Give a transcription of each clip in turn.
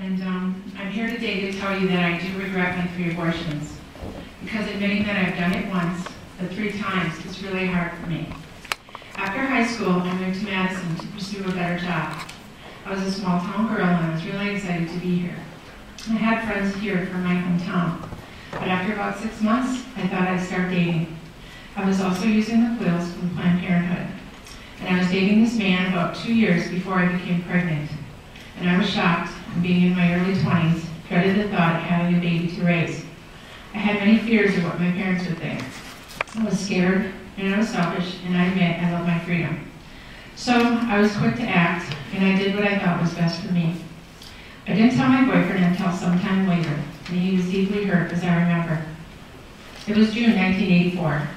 And I'm here today to tell you that I do regret my 3 abortions. Because admitting that I've done it once, but 3 times, is really hard for me. After high school, I moved to Madison to pursue a better job. I was a small town girl and I was really excited to be here. I had friends here from my hometown, but after about 6 months, I thought I'd start dating. I was also using the pills from Planned Parenthood. And I was dating this man about 2 years before I became pregnant. And I was shocked, and being in my early 20s, dreaded the thought of having a baby to raise. I had many fears of what my parents would think. I was scared, and I was selfish, and I admit I love my freedom. So I was quick to act, and I did what I thought was best for me. I didn't tell my boyfriend until sometime later, and he was deeply hurt, as I remember. It was June 1984.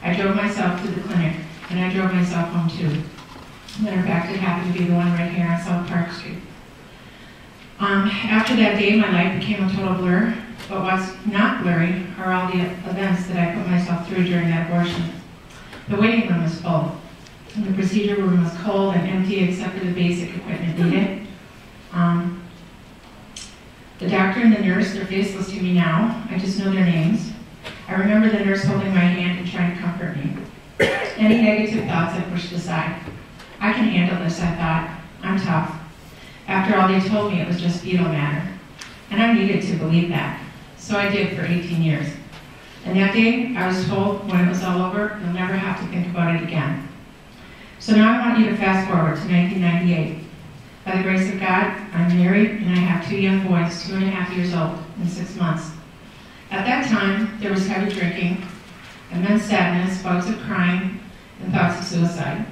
I drove myself to the clinic, and I drove myself home too. Matter of fact, it happened to be the one right here on South Park Street. After that day, my life became a total blur, but what's not blurry are all the events that I put myself through during that abortion. The waiting room was full, and the procedure room was cold and empty except for the basic equipment needed. The doctor and the nurse, they're faceless to me now. I just know their names. I remember the nurse holding my hand and trying to comfort me. Any negative thoughts I pushed aside. I can handle this, I thought. I'm tough. After all, they told me it was just fetal matter. And I needed to believe that. So I did for 18 years. And that day, I was told when it was all over, you'll never have to think about it again. So now I want you to fast forward to 1998. By the grace of God, I'm married and I have 2 young boys, 2.5 years old, and 6 months. At that time, there was heavy drinking, immense sadness, bouts of crying, and thoughts of suicide.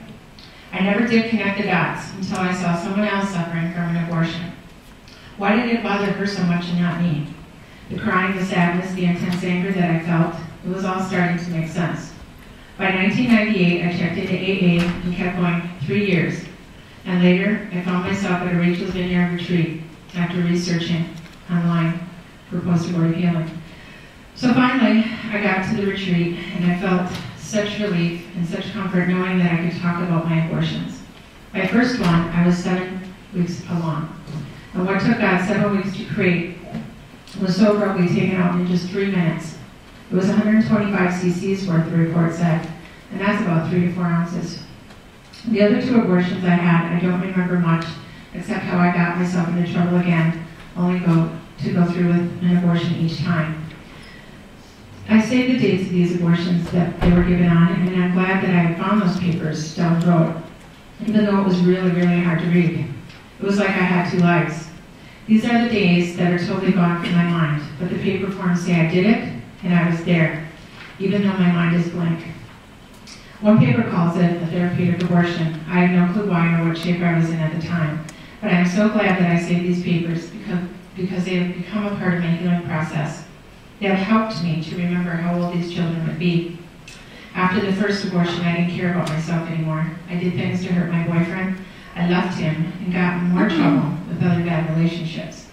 I never did connect the dots until I saw someone else suffering from an abortion. Why did it bother her so much and not me? The crying, the sadness, the intense anger that I felt, it was all starting to make sense. By 1998, I checked into AA and kept going 3 years. And later, I found myself at a Rachel's Vineyard retreat after researching online for post-abortive healing. So finally, I got to the retreat and I felt such relief and such comfort knowing that I could talk about my abortions. My first one, I was 7 weeks along. And what took God 7 weeks to create was so abruptly taken out in just 3 minutes. It was 125 cc's worth, the report said, and that's about 3 to 4 ounces. The other 2 abortions I had, I don't remember much, except how I got myself into trouble again, only to go through with an abortion each time. I saved the dates of these abortions that they were given on, and I'm glad that I found those papers down the road, even though it was really, really hard to read. It was like I had 2 lives. These are the days that are totally gone from my mind, but the paper forms say I did it, and I was there, even though my mind is blank. One paper calls it a therapeutic abortion. I have no clue why or what shape I was in at the time, but I'm so glad that I saved these papers because they have become a part of my healing process. They have helped me to remember how old these children would be. After the first abortion, I didn't care about myself anymore. I did things to hurt my boyfriend. I left him and got in more trouble with other bad relationships.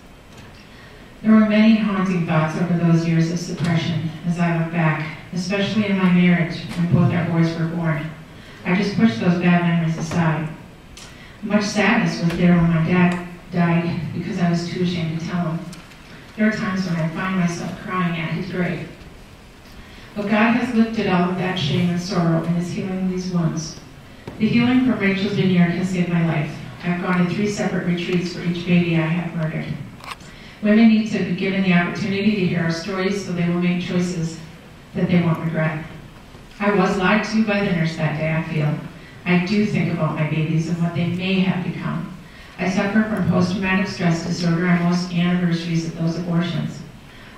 There were many haunting thoughts over those years of suppression as I look back, especially in my marriage when both our boys were born. I just pushed those bad memories aside. Much sadness was there when my dad died because I was too ashamed to tell him. There are times when I find myself crying at his grave. But God has lifted all of that shame and sorrow and is healing these wounds. The healing from Rachel's Vineyard has saved my life. I've gone to 3 separate retreats for each baby I have murdered. Women need to be given the opportunity to hear our stories so they will make choices that they won't regret. I was lied to by the nurse that day, I feel. I do think about my babies and what they may have become. I suffer from post-traumatic stress disorder on most anniversaries of those abortions.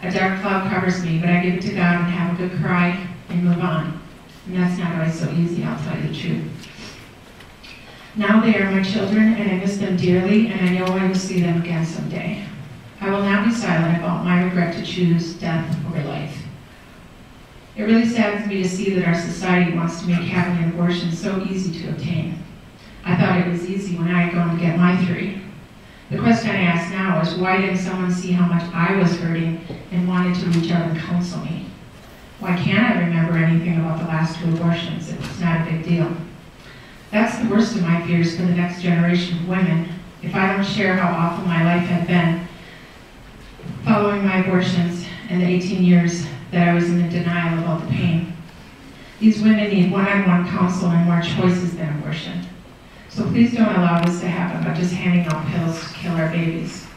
A dark cloud covers me, but I give it to God and have a good cry and move on. And that's not always so easy, I'll tell you the truth. Now they are my children, and I miss them dearly, and I know I will see them again someday. I will not be silent about my regret to choose death over life. It really saddens me to see that our society wants to make having an abortion so easy to obtain. I thought it was easy when I had gone to get my 3. The question I ask now is, why didn't someone see how much I was hurting and wanted to reach out and counsel me? Why can't I remember anything about the last 2 abortions if it's not a big deal? That's the worst of my fears for the next generation of women. If I don't share how awful my life had been, following my abortions and the 18 years that I was in the denial of all the pain. These women need one-on-one counsel and more choices than abortion. So please don't allow this to happen by just handing out pills to kill our babies.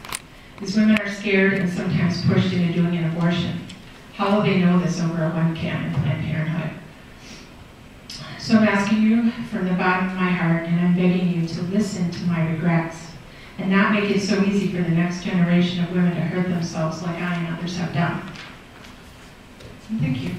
These women are scared and sometimes pushed into doing an abortion. How will they know this over a webcam in Planned Parenthood? So I'm asking you from the bottom of my heart, and I'm begging you to listen to my regrets and not make it so easy for the next generation of women to hurt themselves like I and others have done. Thank you.